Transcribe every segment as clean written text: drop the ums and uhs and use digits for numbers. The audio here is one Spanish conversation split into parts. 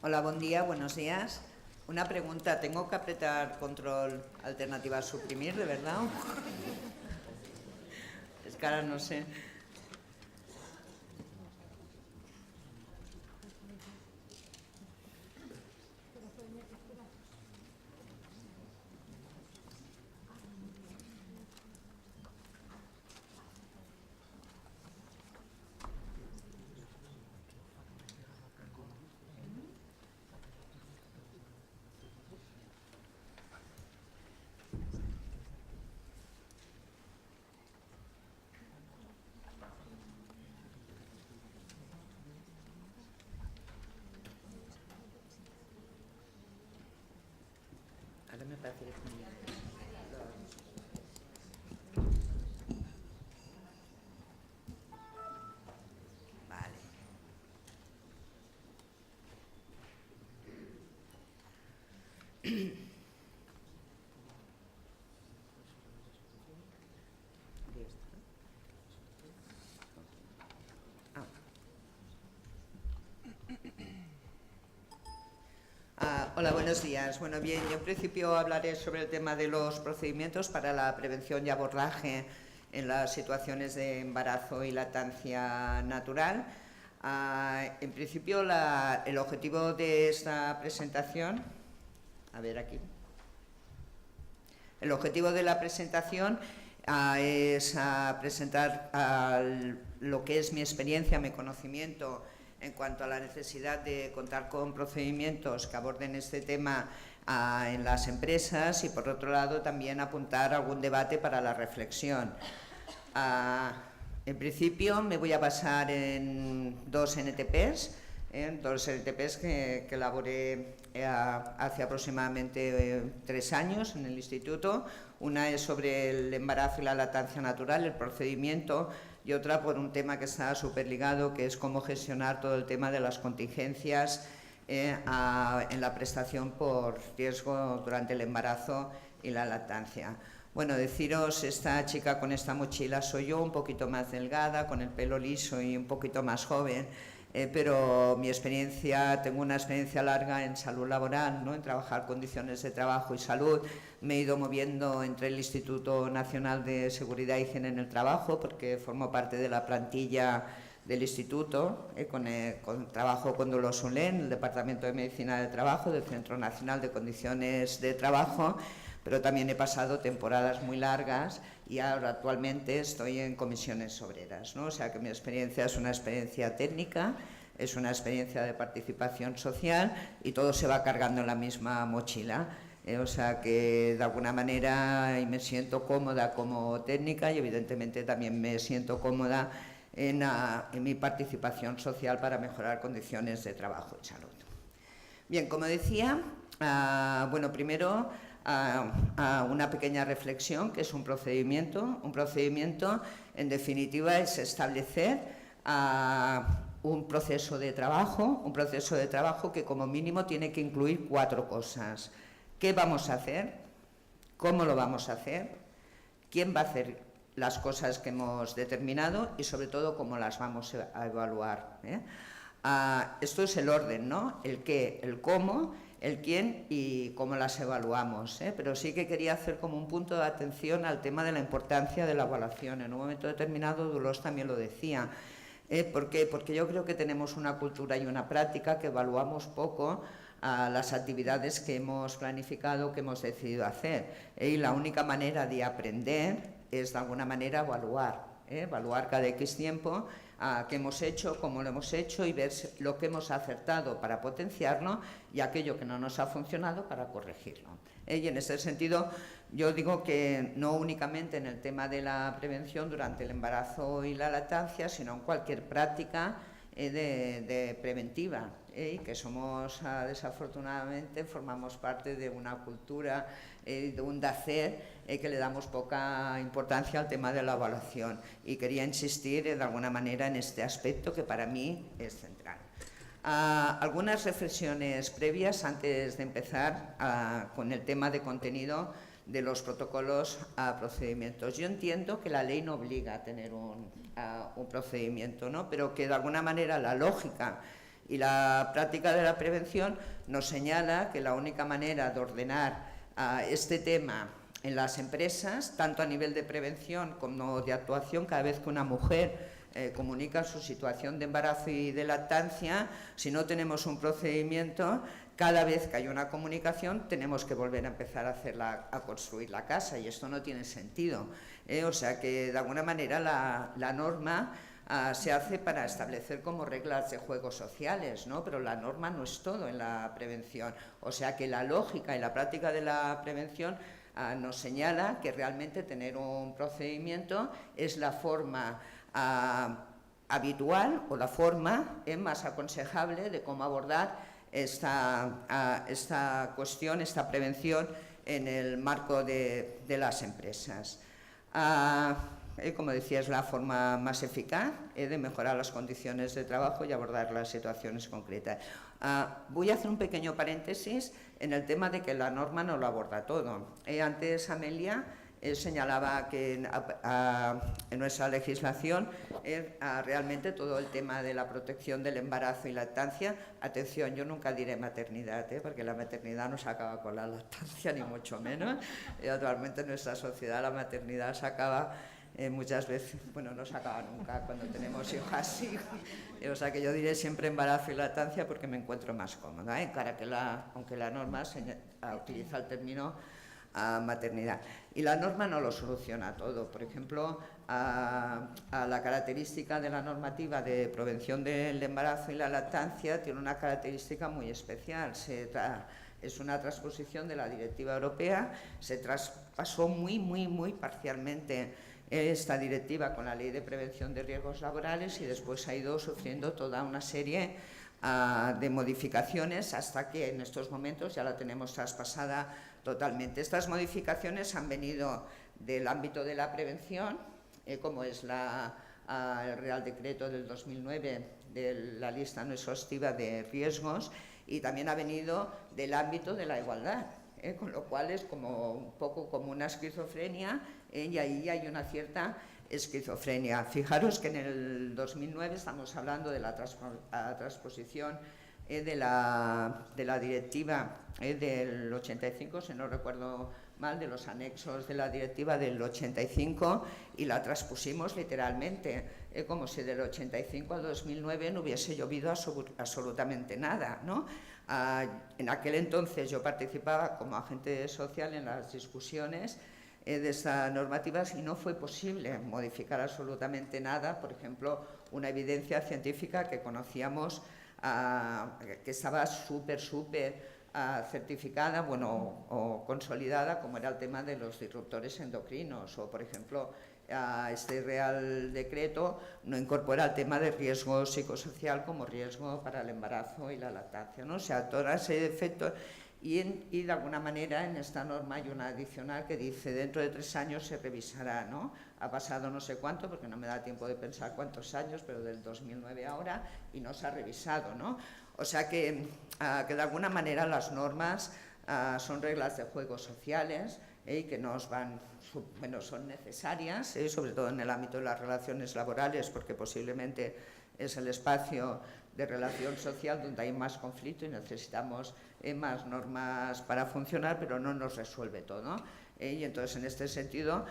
Hola, buen día, buenos días. Una pregunta, ¿tengo que apretar control alternativa suprimir, de verdad? Es que ahora no sé. Ahora me parece que tenía Vale. Hola, buenos días. Bueno, bien, yo en principio hablaré sobre el tema de los procedimientos para la prevención y abordaje en las situaciones de embarazo y lactancia natural. En principio, el objetivo de esta presentación, a ver aquí, el objetivo de la presentación es presentar lo que es mi experiencia, mi conocimiento en cuanto a la necesidad de contar con procedimientos que aborden este tema en las empresas y, por otro lado, también apuntar algún debate para la reflexión. En principio me voy a basar en dos NTPs, que elaboré hace aproximadamente 3 años en el instituto. Una es sobre el embarazo y la lactancia natural, el procedimiento, y otra por un tema que está súper ligado, que es cómo gestionar todo el tema de las contingencias en la prestación por riesgo durante el embarazo y la lactancia. Bueno, deciros, esta chica con esta mochila soy yo, un poquito más delgada, con el pelo liso y un poquito más joven, pero mi experiencia, tengo una experiencia larga en salud laboral, ¿no? En trabajar condiciones de trabajo y salud. Me he ido moviendo entre el Instituto Nacional de Seguridad e Higiene en el Trabajo, porque formo parte de la plantilla del instituto, trabajo con Dolores Solén, el Departamento de Medicina del Trabajo, del Centro Nacional de Condiciones de Trabajo, pero también he pasado temporadas muy largas y ahora actualmente estoy en comisiones obreras, ¿no? O sea que mi experiencia es una experiencia técnica, es una experiencia de participación social y todo se va cargando en la misma mochila. O sea que de alguna manera me siento cómoda como técnica y evidentemente también me siento cómoda en mi participación social para mejorar condiciones de trabajo y salud. Bien, como decía, bueno, primero una pequeña reflexión, que es un procedimiento. Un procedimiento, en definitiva, es establecer un proceso de trabajo que como mínimo tiene que incluir 4 cosas. ¿Qué vamos a hacer? ¿Cómo lo vamos a hacer? ¿Quién va a hacer las cosas que hemos determinado? Y sobre todo, ¿cómo las vamos a evaluar? Esto es el orden, ¿no? El qué, el cómo, el quién y cómo las evaluamos, pero sí que quería hacer como un punto de atención al tema de la importancia de la evaluación. En un momento determinado Dolores también lo decía. ¿Por qué? Porque yo creo que tenemos una cultura y una práctica que evaluamos poco a las actividades que hemos planificado, que hemos decidido hacer. Y la única manera de aprender es de alguna manera evaluar cada X tiempo qué hemos hecho, cómo lo hemos hecho y ver lo que hemos acertado para potenciarlo y aquello que no nos ha funcionado para corregirlo. Y en ese sentido yo digo que no únicamente en el tema de la prevención durante el embarazo y la lactancia, sino en cualquier práctica de preventiva, y que somos, desafortunadamente, formamos parte de una cultura, de un hacer, que le damos poca importancia al tema de la evaluación. Y quería insistir de alguna manera en este aspecto que para mí es central. Algunas reflexiones previas antes de empezar con el tema de contenido de los protocolos a procedimientos. Yo entiendo que la ley no obliga a tener un procedimiento, ¿no? Pero que de alguna manera la lógica Y la práctica de la prevención nos señala que la única manera de ordenar este tema en las empresas, tanto a nivel de prevención como de actuación, cada vez que una mujer comunica su situación de embarazo y de lactancia, si no tenemos un procedimiento, cada vez que hay una comunicación tenemos que volver a empezar a construir la casa, y esto no tiene sentido. O sea que de alguna manera la norma se hace para establecer como reglas de juego sociales, ¿no? Pero la norma no es todo en la prevención. O sea que la lógica y la práctica de la prevención nos señala que realmente tener un procedimiento es la forma habitual o la forma más aconsejable de cómo abordar esta cuestión, esta prevención en el marco de las empresas. Como decía, es la forma más eficaz de mejorar las condiciones de trabajo y abordar las situaciones concretas. Voy a hacer un pequeño paréntesis en el tema de que la norma no lo aborda todo. Antes Amelia señalaba que en nuestra legislación realmente todo el tema de la protección del embarazo y lactancia, atención, yo nunca diré maternidad, porque la maternidad no se acaba con la lactancia, ni mucho menos. Actualmente en nuestra sociedad la maternidad se acaba muchas veces, bueno, no se acaba nunca cuando tenemos hijos así. O sea que yo diré siempre embarazo y lactancia porque me encuentro más cómoda, aunque la norma utiliza el término maternidad. Y la norma no lo soluciona todo. Por ejemplo, la característica de la normativa de prevención del embarazo y la lactancia tiene una característica muy especial. Es una transposición de la directiva europea, se traspasó muy parcialmente esta directiva con la Ley de Prevención de Riesgos Laborales, y después ha ido sufriendo toda una serie de modificaciones hasta que en estos momentos ya la tenemos traspasada totalmente. Estas modificaciones han venido del ámbito de la prevención, como es el Real Decreto del 2009 de la lista no exhaustiva de riesgos, y también ha venido del ámbito de la igualdad, con lo cual es como un poco como una esquizofrenia, y ahí hay una cierta esquizofrenia. Fijaros que en el 2009 estamos hablando de la transposición de la directiva del 85, si no recuerdo mal, de los anexos de la directiva del 85, y la transpusimos literalmente, como si del 85 al 2009 no hubiese llovido absolutamente nada, ¿no? En aquel entonces yo participaba como agente social en las discusiones de estas normativas y no fue posible modificar absolutamente nada. Por ejemplo, una evidencia científica que conocíamos, que estaba súper certificada, o consolidada, como era el tema de los disruptores endocrinos, o por ejemplo este Real Decreto no incorpora el tema de riesgo psicosocial como riesgo para el embarazo y la lactancia, ¿no? O sea, todo ese efecto. Y de alguna manera en esta norma hay una adicional que dice dentro de 3 años se revisará, ¿no? Ha pasado no sé cuánto, porque no me da tiempo de pensar cuántos años, pero del 2009 ahora, y no se ha revisado, ¿no? O sea que de alguna manera las normas son reglas de juego sociales y que son necesarias, sobre todo en el ámbito de las relaciones laborales, porque posiblemente es el espacio de relación social donde hay más conflicto y necesitamos más normas para funcionar, pero no nos resuelve todo. Y entonces, en este sentido,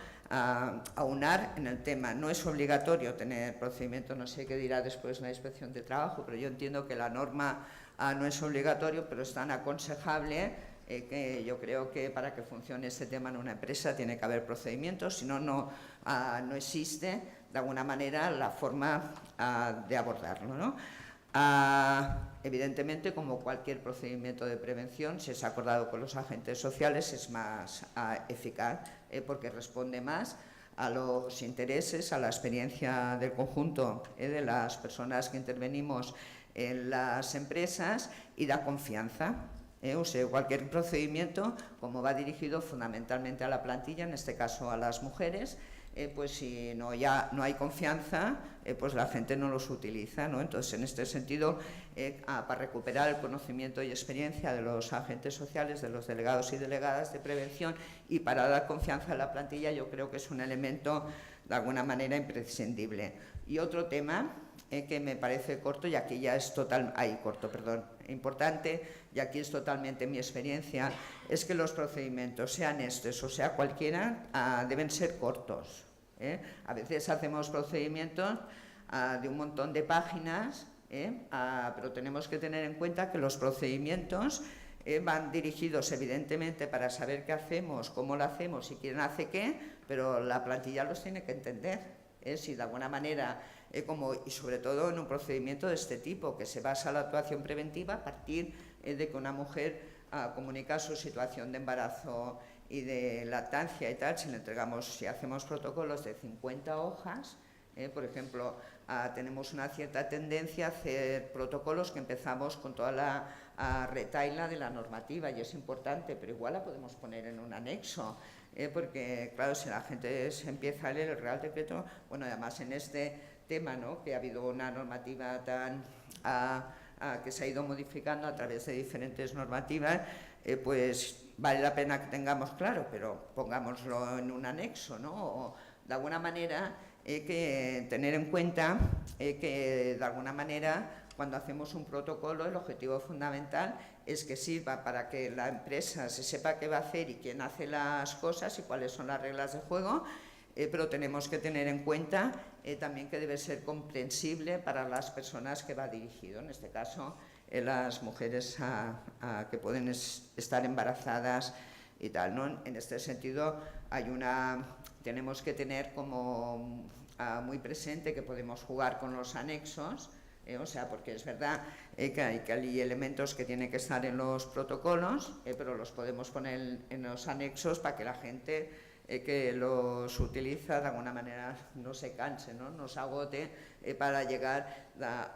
aunar en el tema. No es obligatorio tener procedimiento, no sé qué dirá después la Inspección de Trabajo, pero yo entiendo que la norma no es obligatorio, pero es tan aconsejable que yo creo que para que funcione este tema en una empresa tiene que haber procedimientos, si no, no existe de alguna manera la forma de abordarlo, ¿no? Evidentemente, como cualquier procedimiento de prevención, si es acordado con los agentes sociales, es más eficaz porque responde más a los intereses, a la experiencia del conjunto de las personas que intervenimos en las empresas y da confianza. O sea, cualquier procedimiento, como va dirigido fundamentalmente a la plantilla, en este caso a las mujeres, pues si no hay confianza, pues la gente no los utiliza, ¿no? Entonces, en este sentido, para recuperar el conocimiento y experiencia de los agentes sociales, de los delegados y delegadas de prevención, y para dar confianza a la plantilla, yo creo que es un elemento de alguna manera imprescindible. Y otro tema que me parece corto, y aquí ya es importante, y aquí es totalmente mi experiencia, es que los procedimientos, sean estos o sea cualquiera, deben ser cortos. A veces hacemos procedimientos de un montón de páginas, pero tenemos que tener en cuenta que los procedimientos van dirigidos evidentemente para saber qué hacemos, cómo lo hacemos y quién hace qué, pero la plantilla los tiene que entender. Si de alguna manera, y sobre todo en un procedimiento de este tipo, que se basa en la actuación preventiva a partir de que una mujer comunica su situación de embarazo y de lactancia y tal, si hacemos protocolos de 50 hojas, por ejemplo, tenemos una cierta tendencia a hacer protocolos que empezamos con toda la retahíla de la normativa, y es importante, pero igual la podemos poner en un anexo, porque claro, si la gente se empieza a leer el Real Decreto, bueno, además en este tema, ¿no?, que ha habido una normativa que se ha ido modificando a través de diferentes normativas, pues vale la pena que tengamos claro, pero pongámoslo en un anexo, ¿no? O, de alguna manera, que tener en cuenta que de alguna manera cuando hacemos un protocolo el objetivo fundamental es que sirva para que la empresa se sepa qué va a hacer y quién hace las cosas y cuáles son las reglas de juego, pero tenemos que tener en cuenta también que debe ser comprensible para las personas que va dirigido, en este caso las mujeres que pueden estar embarazadas y tal, ¿no? En este sentido tenemos que tener como muy presente que podemos jugar con los anexos, porque es verdad que hay elementos que tienen que estar en los protocolos, pero los podemos poner en los anexos para que la gente que los utiliza de alguna manera no se canse, no se agote para llegar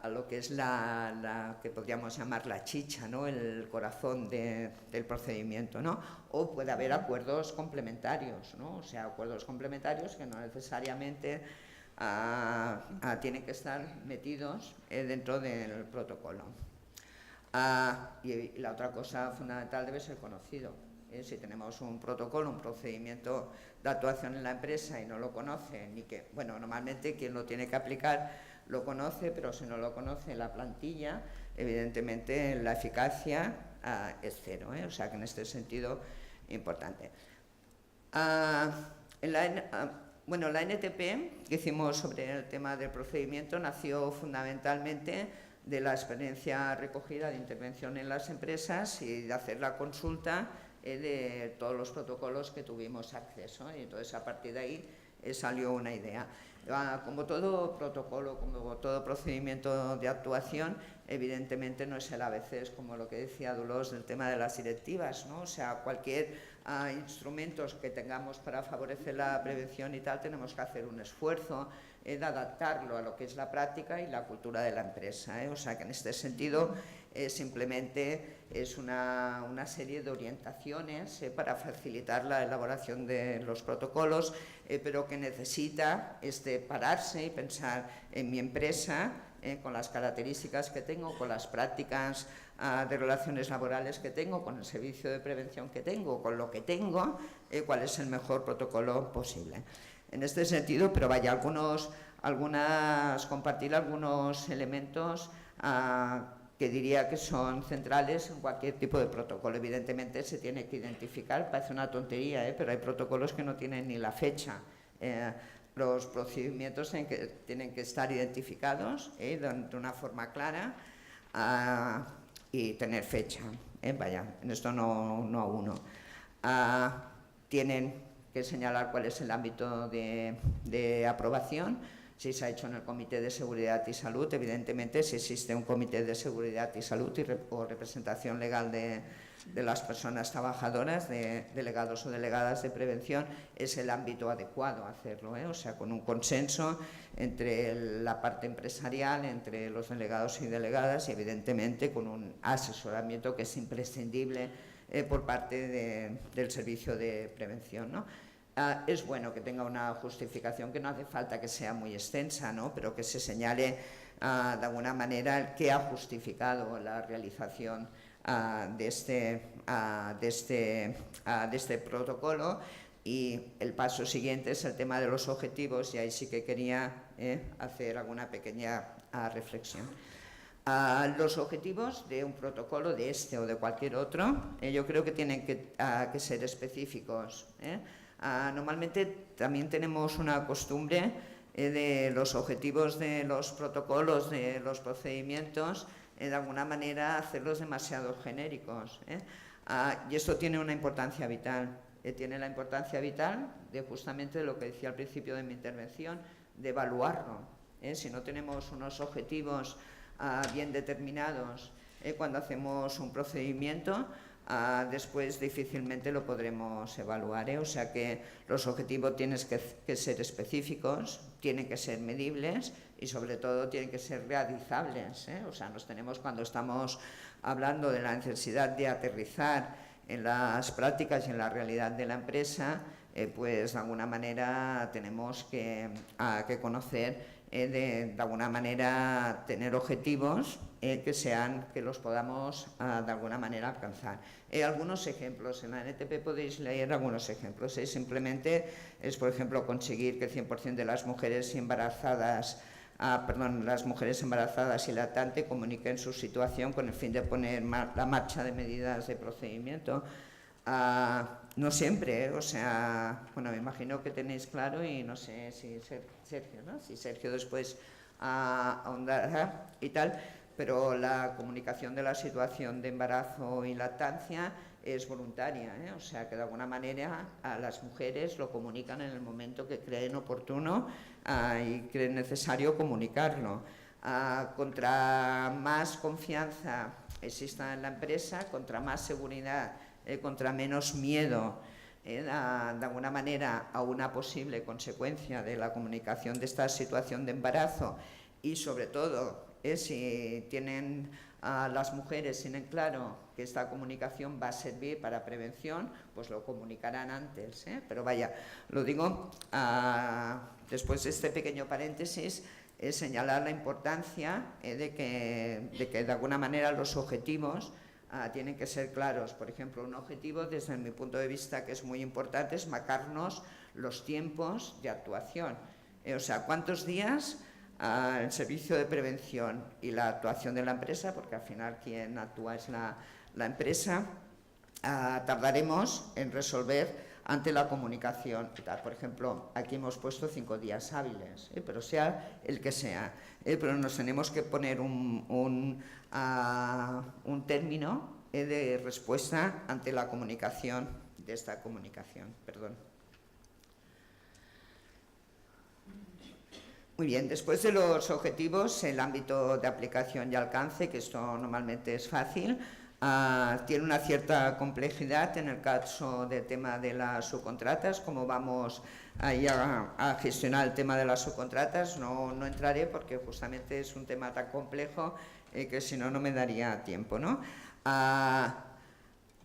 a lo que es la que podríamos llamar la chicha, ¿no?, el corazón del procedimiento, ¿no? O puede haber acuerdos complementarios, ¿no? O sea, acuerdos complementarios que no necesariamente tienen que estar metidos dentro del protocolo. Y la otra cosa fundamental debe ser conocido. Si tenemos un protocolo, un procedimiento de actuación en la empresa y no lo conoce, normalmente quien lo tiene que aplicar lo conoce, pero si no lo conoce la plantilla, evidentemente la eficacia es cero, o sea que en este sentido, importante. La NTP que hicimos sobre el tema del procedimiento nació fundamentalmente de la experiencia recogida de intervención en las empresas y de hacer la consulta de todos los protocolos que tuvimos acceso, y entonces a partir de ahí salió una idea. Como todo protocolo, como todo procedimiento de actuación, evidentemente no es el ABC, es como lo que decía Dolors del tema de las directivas, ¿no? O sea, cualquier instrumentos que tengamos para favorecer la prevención y tal, tenemos que hacer un esfuerzo de adaptarlo a lo que es la práctica y la cultura de la empresa, O sea, que en este sentido simplemente es una serie de orientaciones para facilitar la elaboración de los protocolos, pero que necesita pararse y pensar en mi empresa, con las características que tengo, con las prácticas de relaciones laborales que tengo, con el servicio de prevención que tengo, con lo que tengo, cuál es el mejor protocolo posible. En este sentido, pero compartir algunos elementos que diría que son centrales en cualquier tipo de protocolo. Evidentemente se tiene que identificar, parece una tontería, pero hay protocolos que no tienen ni la fecha. Los procedimientos tienen que estar identificados de una forma clara y tener fecha. En esto no a uno. Tienen que señalar cuál es el ámbito de aprobación, si se ha hecho en el Comité de Seguridad y Salud, evidentemente si existe un Comité de Seguridad y Salud o representación legal de las personas trabajadoras, de delegados o delegadas de prevención, es el ámbito adecuado a hacerlo, o sea, con un consenso entre la parte empresarial, entre los delegados y delegadas y evidentemente con un asesoramiento que es imprescindible por parte del servicio de prevención, ¿no? Es bueno que tenga una justificación, que no hace falta que sea muy extensa, ¿no?, pero que se señale de alguna manera el que ha justificado la realización de este protocolo, Y el paso siguiente es el tema de los objetivos, y ahí sí que quería hacer alguna pequeña reflexión. Los objetivos de un protocolo, de este o de cualquier otro, yo creo que tienen que ser específicos. Normalmente también tenemos una costumbre de los objetivos de los protocolos, de los procedimientos, de alguna manera hacerlos demasiado genéricos. Y esto tiene una importancia vital. Tiene la importancia vital de justamente lo que decía al principio de mi intervención, de evaluarlo. Si no tenemos unos objetivos bien determinados cuando hacemos un procedimiento, después difícilmente lo podremos evaluar. O sea que los objetivos tienen que ser específicos, tienen que ser medibles y sobre todo tienen que ser realizables. O sea, cuando estamos hablando de la necesidad de aterrizar en las prácticas y en la realidad de la empresa, pues de alguna manera tenemos que conocer, de alguna manera tener objetivos que los podamos de alguna manera alcanzar. Algunos ejemplos, en la NTP podéis leer algunos ejemplos. Simplemente es, por ejemplo, conseguir que el 100% de las mujeres embarazadas y lactantes comuniquen su situación con el fin de poner la marcha de medidas de procedimiento. No siempre, o sea, bueno, me imagino que tenéis claro, y no sé si Sergio, ¿no? Si Sergio después ahondará y tal, pero la comunicación de la situación de embarazo y lactancia es voluntaria, o sea que de alguna manera a las mujeres lo comunican en el momento que creen oportuno y creen necesario comunicarlo. Contra más confianza exista en la empresa, contra más seguridad, contra menos miedo, de alguna manera, a una posible consecuencia de la comunicación de esta situación de embarazo, y sobre todo si las mujeres tienen claro que esta comunicación va a servir para prevención, pues lo comunicarán antes. Pero vaya, lo digo después de este pequeño paréntesis, señalar la importancia de que de alguna manera los objetivos tienen que ser claros. Por ejemplo, un objetivo, desde mi punto de vista, que es muy importante, es marcarnos los tiempos de actuación. O sea, cuántos días el servicio de prevención y la actuación de la empresa, porque al final quien actúa es la empresa, tardaremos en resolver ante la comunicación. Por ejemplo, aquí hemos puesto 5 días hábiles, pero sea el que sea, pero nos tenemos que poner un término de respuesta ante la comunicación de esta comunicación. Perdón. Muy bien, después de los objetivos, el ámbito de aplicación y alcance, que esto normalmente es fácil, tiene una cierta complejidad en el caso del tema de las subcontratas. Cómo vamos a gestionar el tema de las subcontratas no entraré, porque justamente es un tema tan complejo que si no, no me daría tiempo, ¿no?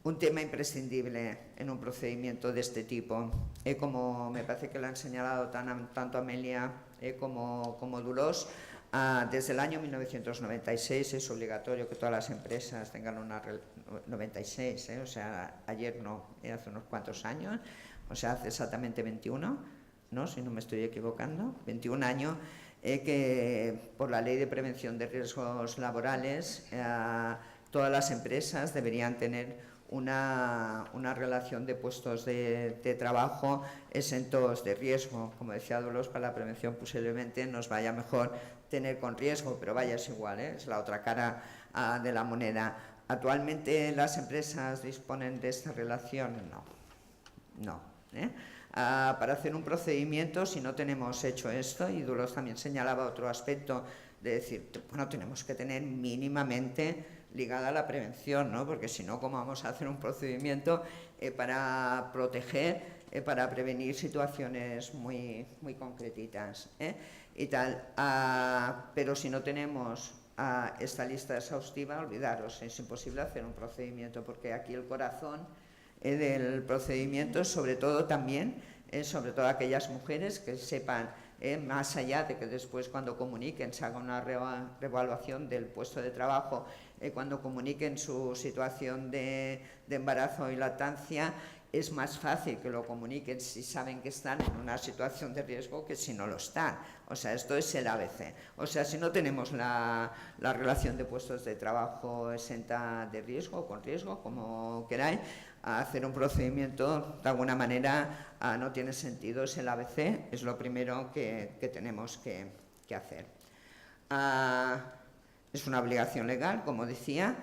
Un tema imprescindible en un procedimiento de este tipo, como me parece que lo han señalado tanto Amelia como Dolors, desde el año 1996 es obligatorio que todas las empresas tengan una 96, o sea, ayer no, hace unos cuantos años, o sea, hace exactamente 21, ¿no? Si no me estoy equivocando, 21 años, que por la Ley de Prevención de Riesgos Laborales todas las empresas deberían tener una relación de puestos de trabajo exentos de riesgo. Como decía Dolores, para la prevención posiblemente nos vaya mejor tener con riesgo, pero vaya, es igual, es la otra cara de la moneda. ¿Actualmente las empresas disponen de esta relación? No. Para hacer un procedimiento, si no tenemos hecho esto, y Dolores también señalaba otro aspecto, de decir, bueno, tenemos que tener mínimamente ligada a la prevención, ¿no? Porque si no, ¿cómo vamos a hacer un procedimiento para proteger, para prevenir situaciones muy concretitas y tal? Pero si no tenemos esta lista exhaustiva, olvidaros, es imposible hacer un procedimiento, porque aquí el corazón del procedimiento, sobre todo también, sobre todo aquellas mujeres que sepan, más allá de que después cuando comuniquen se haga una reevaluación del puesto de trabajo, cuando comuniquen su situación de embarazo y lactancia, es más fácil que lo comuniquen si saben que están en una situación de riesgo que si no lo están. O sea, esto es el ABC. O sea, si no tenemos la relación de puestos de trabajo exenta de riesgo o con riesgo, como queráis, hacer un procedimiento de alguna manera no tiene sentido. Es el ABC, es lo primero que tenemos que hacer. Es una obligación legal, como decía.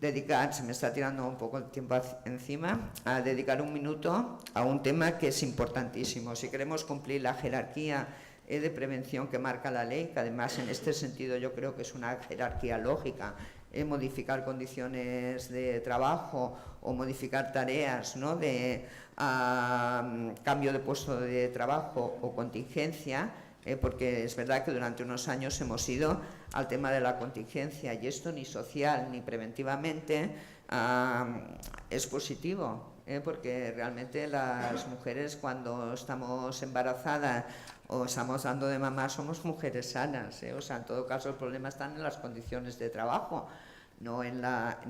Dedicar, se me está tirando un poco el tiempo encima, a dedicar un minuto a un tema que es importantísimo. Si queremos cumplir la jerarquía de prevención que marca la ley, que además en este sentido yo creo que es una jerarquía lógica, modificar condiciones de trabajo o modificar tareas, ¿no?, de cambio de puesto de trabajo o contingencia, porque es verdad que durante unos años hemos ido al tema de la contingencia y esto ni social ni preventivamente es positivo, porque realmente las mujeres cuando estamos embarazadas o estamos dando de mamá somos mujeres sanas, o sea, en todo caso el problema está en las condiciones de trabajo, no en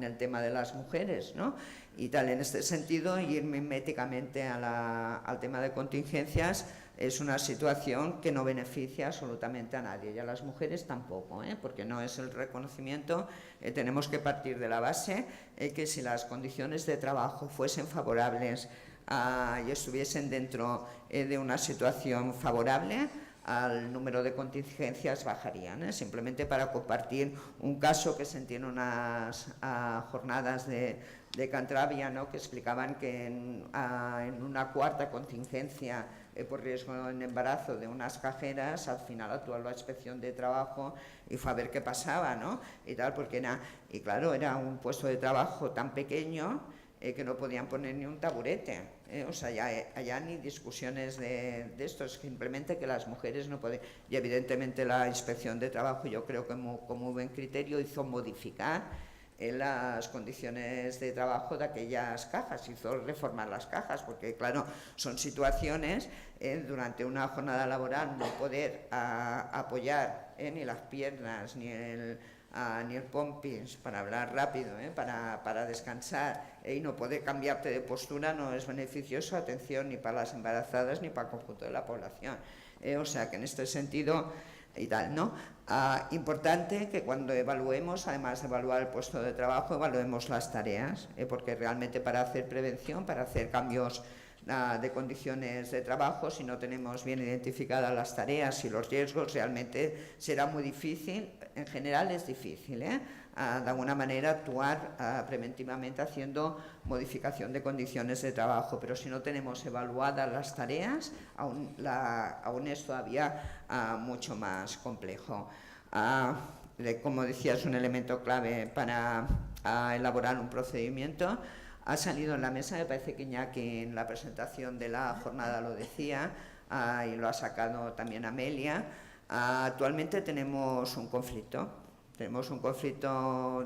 el tema de las mujeres, ¿no? Y tal, en este sentido, ir miméticamente al tema de contingencias es una situación que no beneficia absolutamente a nadie, y a las mujeres tampoco, porque no es el reconocimiento. Tenemos que partir de la base que si las condiciones de trabajo fuesen favorables y estuviesen dentro de una situación favorable, al número de contingencias bajarían, simplemente para compartir un caso que sentí en unas jornadas de Cantabria, ¿no?, que explicaban que en una cuarta contingencia por riesgo en embarazo de unas cajeras, al final actuó la inspección de trabajo y fue a ver qué pasaba, ¿no?, y tal, porque claro, era un puesto de trabajo tan pequeño que no podían poner ni un taburete, o sea, ya ni discusiones de esto, es simplemente que las mujeres no pueden, y evidentemente la inspección de trabajo yo creo que como buen criterio hizo modificar las condiciones de trabajo de aquellas cajas, hizo reformar las cajas, porque claro, son situaciones durante una jornada laboral no poder apoyar ni las piernas ni el pompis, para hablar rápido, para descansar y no poder cambiarte de postura no es beneficioso, atención, ni para las embarazadas ni para el conjunto de la población. O sea que en este sentido y tal, ¿no? Importante que cuando evaluemos, además de evaluar el puesto de trabajo, evaluemos las tareas, porque realmente para hacer prevención, para hacer cambios de condiciones de trabajo, si no tenemos bien identificadas las tareas y los riesgos, realmente será muy difícil, en general es difícil, de alguna manera actuar preventivamente haciendo modificación de condiciones de trabajo, pero si no tenemos evaluadas las tareas, aún es todavía mucho más complejo. Como decía, es un elemento clave para elaborar un procedimiento. Ha salido en la mesa, me parece que Iñaki en la presentación de la jornada lo decía, y lo ha sacado también Amelia. Actualmente tenemos un conflicto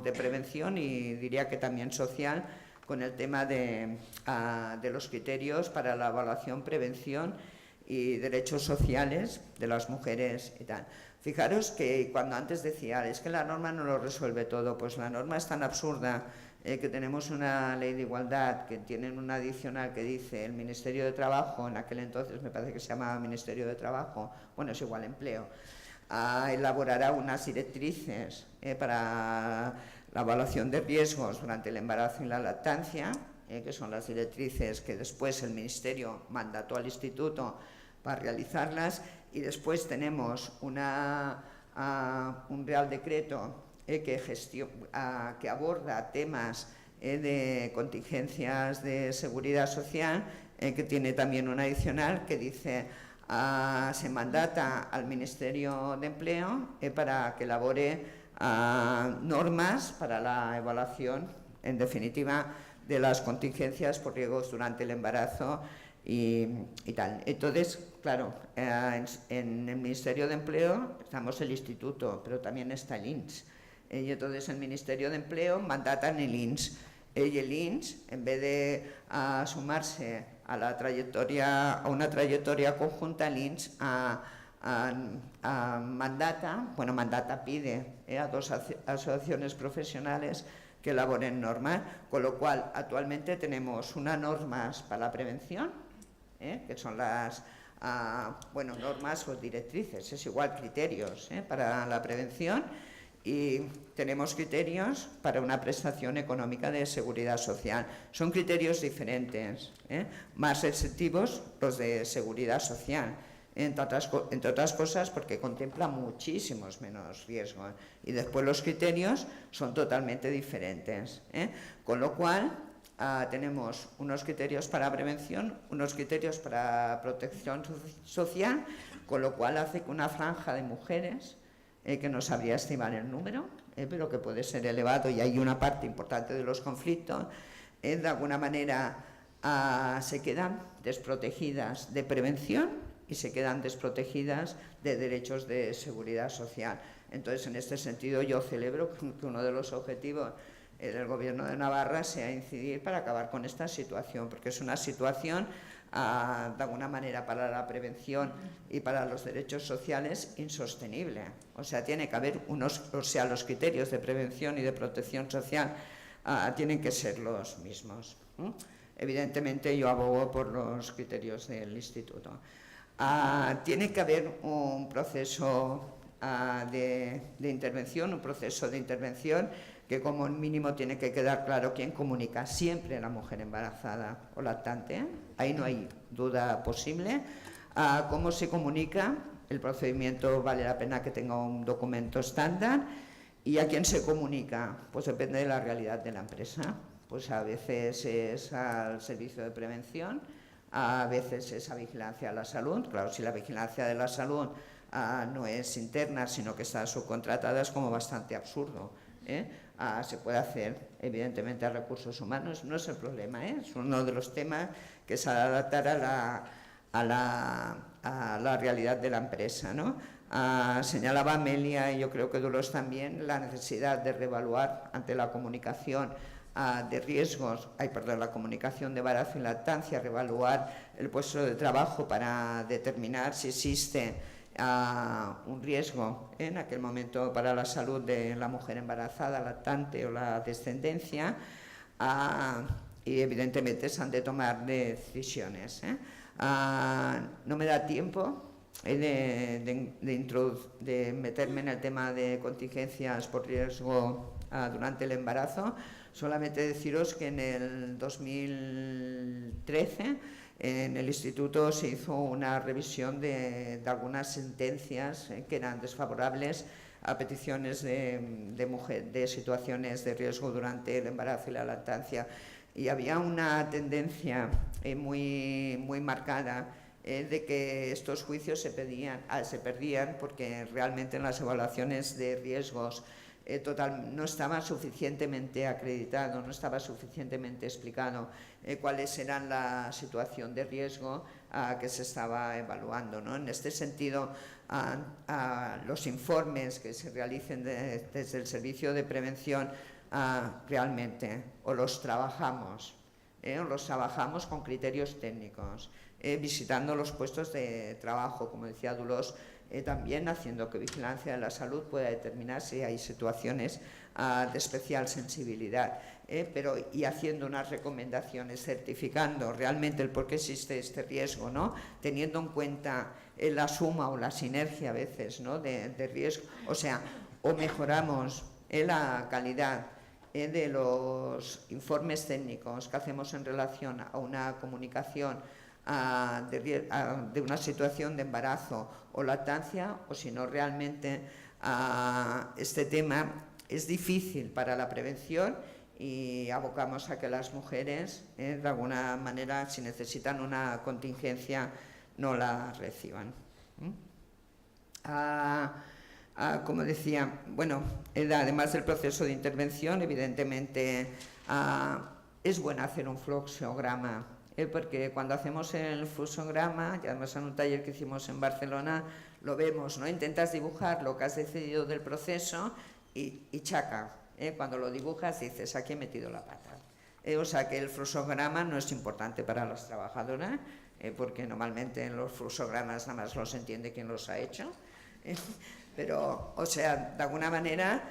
de prevención y diría que también social con el tema de los criterios para la evaluación, prevención y derechos sociales de las mujeres y tal. Fijaros que cuando antes decía, es que la norma no lo resuelve todo, pues la norma es tan absurda que tenemos una ley de igualdad, que tienen una adicional que dice el Ministerio de Trabajo, en aquel entonces me parece que se llamaba Ministerio de Trabajo, bueno, es igual, empleo, elaborará unas directrices para la evaluación de riesgos durante el embarazo y la lactancia, que son las directrices que después el Ministerio mandató al Instituto para realizarlas, y después tenemos un Real Decreto que aborda temas de contingencias de seguridad social, que tiene también un adicional que dice se mandata al Ministerio de Empleo para que elabore normas para la evaluación, en definitiva, de las contingencias por riesgos durante el embarazo y tal. Entonces, claro, en el Ministerio de Empleo estamos el Instituto, pero también está el INS. Y entonces el Ministerio de Empleo mandata en el INS. Y el INS, en vez de sumarse a una trayectoria conjunta, el INS mandata, pide a dos asociaciones profesionales que elaboren normas, con lo cual actualmente tenemos unas normas para la prevención, que son las normas o directrices, es igual, criterios para la prevención, y tenemos criterios para una prestación económica de seguridad social. Son criterios diferentes, más restrictivos los de seguridad social, entre otras cosas porque contempla muchísimos menos riesgos, y después los criterios son totalmente diferentes, con lo cual tenemos unos criterios para prevención, unos criterios para protección social, con lo cual hace que una franja de mujeres, que no sabría estimar el número, pero que puede ser elevado, y hay una parte importante de los conflictos, de alguna manera se quedan desprotegidas de prevención y se quedan desprotegidas de derechos de seguridad social. Entonces, en este sentido, yo celebro que uno de los objetivos del Gobierno de Navarra sea incidir para acabar con esta situación, porque es una situación, de alguna manera, para la prevención y para los derechos sociales insostenible. O sea, tiene que haber los criterios de prevención y de protección social tienen que ser los mismos. Evidentemente, yo abogo por los criterios del Instituto. Tiene que haber un proceso de intervención, que como mínimo tiene que quedar claro quién comunica: siempre la mujer embarazada o lactante, ahí no hay duda posible. ¿Cómo se comunica? El procedimiento vale la pena que tenga un documento estándar. ¿Y a quién se comunica? Pues depende de la realidad de la empresa. Pues a veces es al servicio de prevención, a veces es a vigilancia de la salud. Claro, si la vigilancia de la salud no es interna, sino que está subcontratada, es como bastante absurdo. Se puede hacer, evidentemente, a recursos humanos, no es el problema, es uno de los temas que se ha de adaptar a la realidad de la empresa, ¿no? Señalaba Amelia, y yo creo que Dolores también, la necesidad de reevaluar ante la comunicación de riesgos, la comunicación de embarazo y lactancia, reevaluar el puesto de trabajo para determinar si existe un riesgo en aquel momento para la salud de la mujer embarazada, lactante o la descendencia, y evidentemente se han de tomar decisiones. No me da tiempo de meterme en el tema de contingencias por riesgo durante el embarazo. Solamente deciros que en el 2013 en el Instituto se hizo una revisión de algunas sentencias que eran desfavorables a peticiones de situaciones de riesgo durante el embarazo y la lactancia, y había una tendencia muy marcada de que estos juicios se perdían porque realmente en las evaluaciones de riesgos no estaba suficientemente acreditado, no estaba suficientemente explicado cuáles eran la situación de riesgo que se estaba evaluando, ¿no? En este sentido, los informes que se realicen desde el Servicio de Prevención realmente o los trabajamos con criterios técnicos, visitando los puestos de trabajo, como decía Dolores, también haciendo que Vigilancia de la Salud pueda determinar si hay situaciones de especial sensibilidad, y haciendo unas recomendaciones, certificando realmente el por qué existe este riesgo, ¿no? Teniendo en cuenta la suma o la sinergia a veces, ¿no? de riesgo, o sea, o mejoramos la calidad de los informes técnicos que hacemos en relación a una comunicación de una situación de embarazo o lactancia, o si no, realmente este tema es difícil para la prevención y abocamos a que las mujeres, de alguna manera, si necesitan una contingencia, no la reciban. Como decía, bueno, además del proceso de intervención, evidentemente es bueno hacer un fluxograma, porque cuando hacemos el fluxograma, y además en un taller que hicimos en Barcelona, lo vemos, ¿no? Intentas dibujar lo que has decidido del proceso y chaca. Cuando lo dibujas dices, aquí he metido la pata. O sea que el fluxograma no es importante para las trabajadoras, porque normalmente en los fluxogramas nada más los entiende quien los ha hecho. Pero, o sea, de alguna manera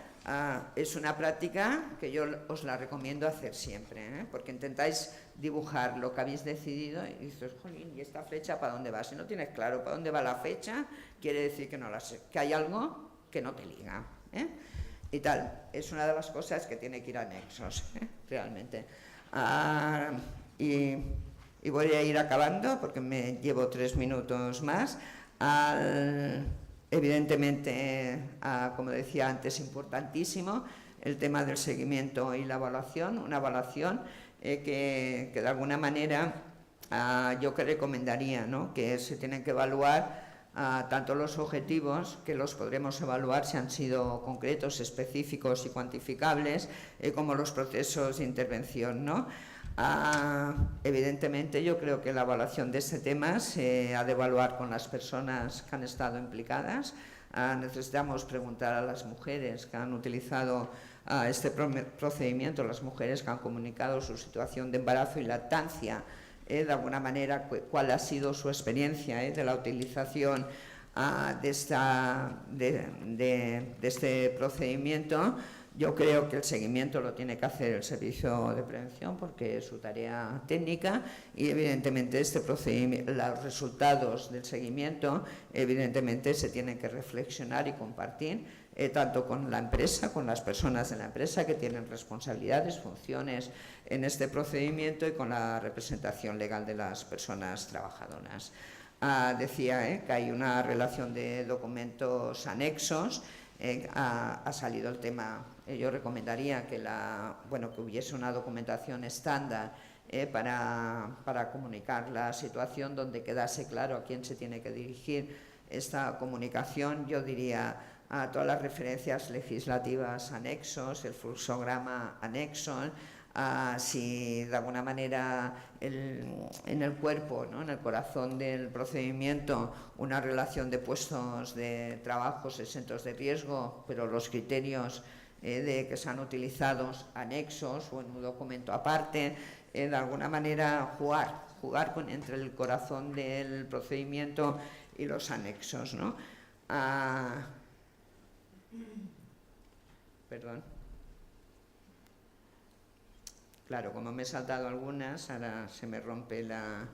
Es una práctica que yo os la recomiendo hacer siempre, porque intentáis dibujar lo que habéis decidido y dices, jolín, ¿y esta flecha para dónde va? Si no tienes claro para dónde va la fecha, quiere decir que no la sé, que hay algo que no te liga, y tal. Es una de las cosas que tiene que ir a anexos, realmente. Y voy a ir acabando porque me llevo 3 minutos más. Evidentemente, como decía antes, importantísimo el tema del seguimiento y la evaluación, una evaluación que de alguna manera yo que recomendaría, ¿no?, que se tienen que evaluar tanto los objetivos, que los podremos evaluar si han sido concretos, específicos y cuantificables, como los procesos de intervención, ¿no? Evidentemente yo creo que la evaluación de este tema se ha de evaluar con las personas que han estado implicadas. Necesitamos preguntar a las mujeres que han utilizado este procedimiento, las mujeres que han comunicado su situación de embarazo y lactancia, de alguna manera cuál ha sido su experiencia de la utilización de este procedimiento. Yo creo que el seguimiento lo tiene que hacer el Servicio de Prevención porque es su tarea técnica y evidentemente este procedimiento, los resultados del seguimiento evidentemente se tienen que reflexionar y compartir tanto con la empresa, con las personas de la empresa que tienen responsabilidades, funciones en este procedimiento y con la representación legal de las personas trabajadoras. Decía que hay una relación de documentos anexos. Ha salido el tema, yo recomendaría que hubiese una documentación estándar para comunicar la situación donde quedase claro a quién se tiene que dirigir esta comunicación. Yo diría a todas las referencias legislativas anexos, el fluxograma anexo, si de alguna manera en el cuerpo, ¿no?, en el corazón del procedimiento, una relación de puestos de trabajos exentos de riesgo, pero los criterios que se han utilizado anexos o en un documento aparte, de alguna manera jugar entre el corazón del procedimiento y los anexos, ¿no? Perdón. Claro, como me he saltado algunas, ahora se me rompe la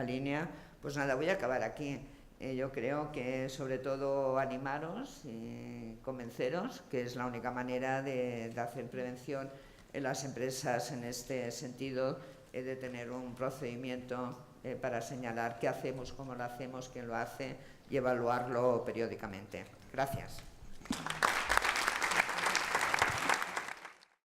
línea. Pues nada, voy a acabar aquí. Yo creo que sobre todo animaros y convenceros que es la única manera de hacer prevención en las empresas en este sentido, de tener un procedimiento para señalar qué hacemos, cómo lo hacemos, quién lo hace y evaluarlo periódicamente. Gracias.